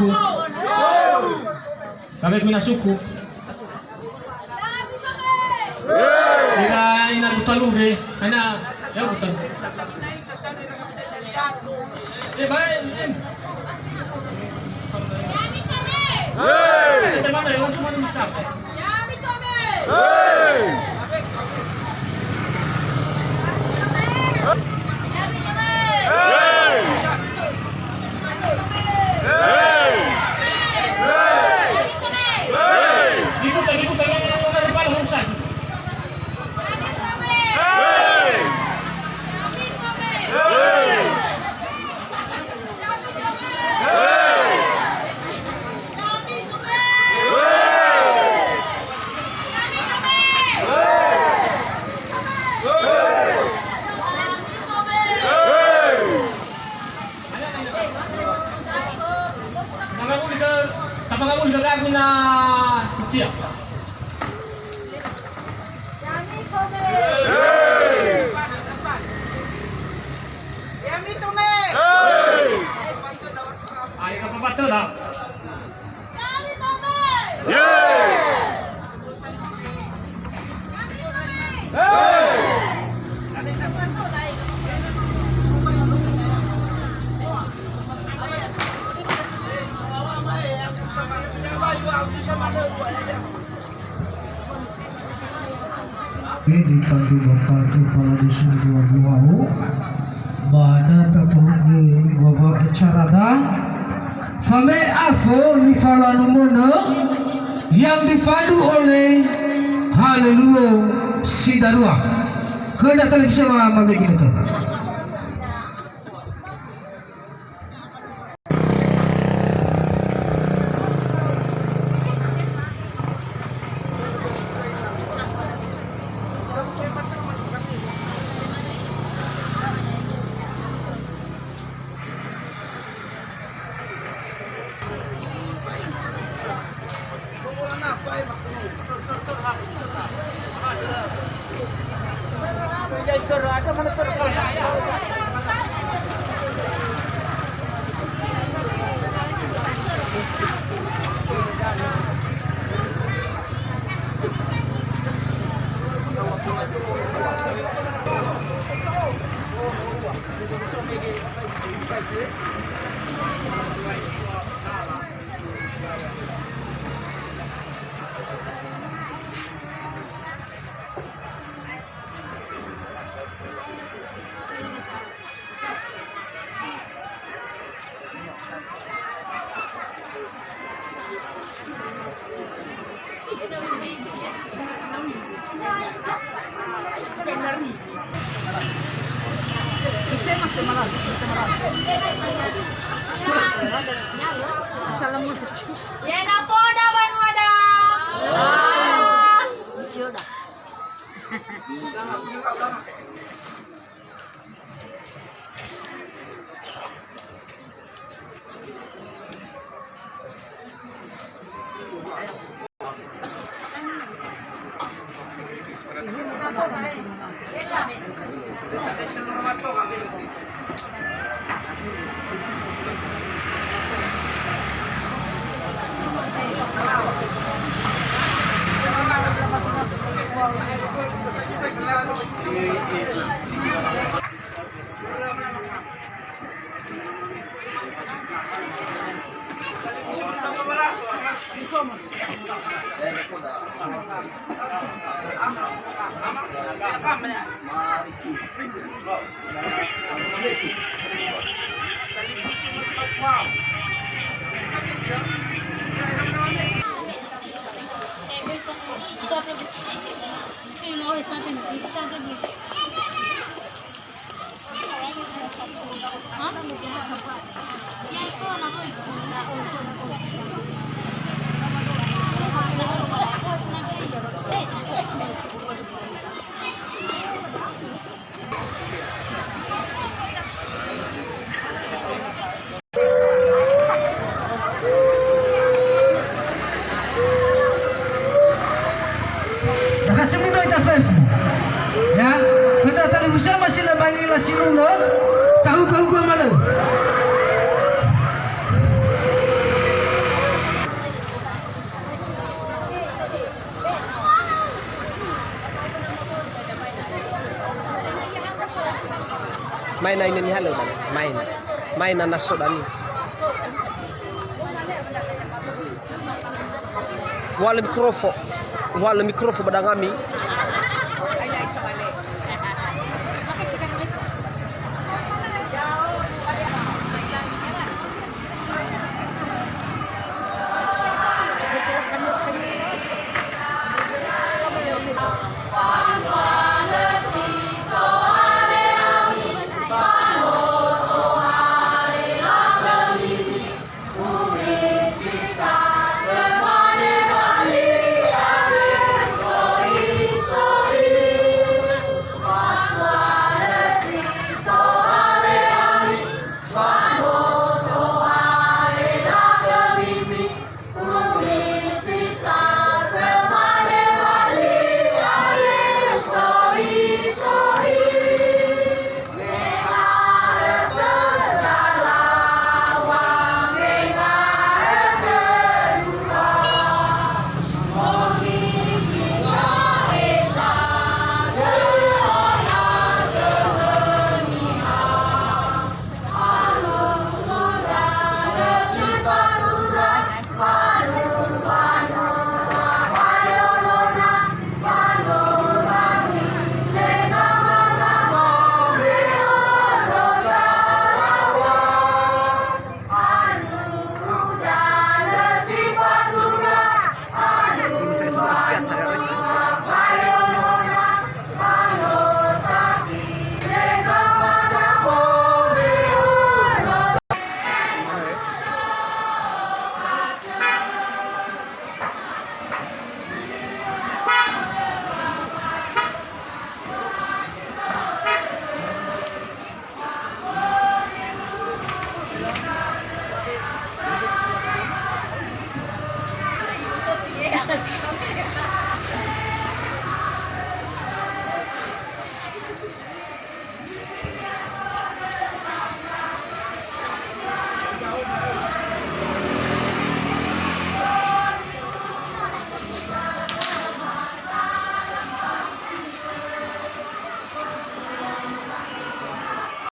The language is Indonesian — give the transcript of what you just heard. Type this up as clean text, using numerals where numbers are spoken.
suku. Kami mina suku. Ina butalure, ana ya butal. Baik. Hey! Mana yang semua bisa? Ya, Mitome. Hey! Ya, Mitome. Hey! Hey! Hey! Ikut yang di paling rusak. Ya, Mitome. Hey! Ya, Mitome. Hey! Tapos ako nilagay na kutya. Yami Tome! Yami Tome! Ay, kapapato na. Yami Tome! Dipandu Bapak Kepala Desa Buau Bana Tatongi Bapak acara dah Fame Afo Nifalanu Mono yang dipandu oleh Haleluya Sidarua kedatang bersama Mami kita. Assalamualaikum. Ya napo dawan wadah. Sudah. Nakasemi ita fefu. Ya, kita televisyen masih lebangi la sinuno. Tahu kau gua mana? Main na ini halo dan main na naso dan wala mikrofo badang kami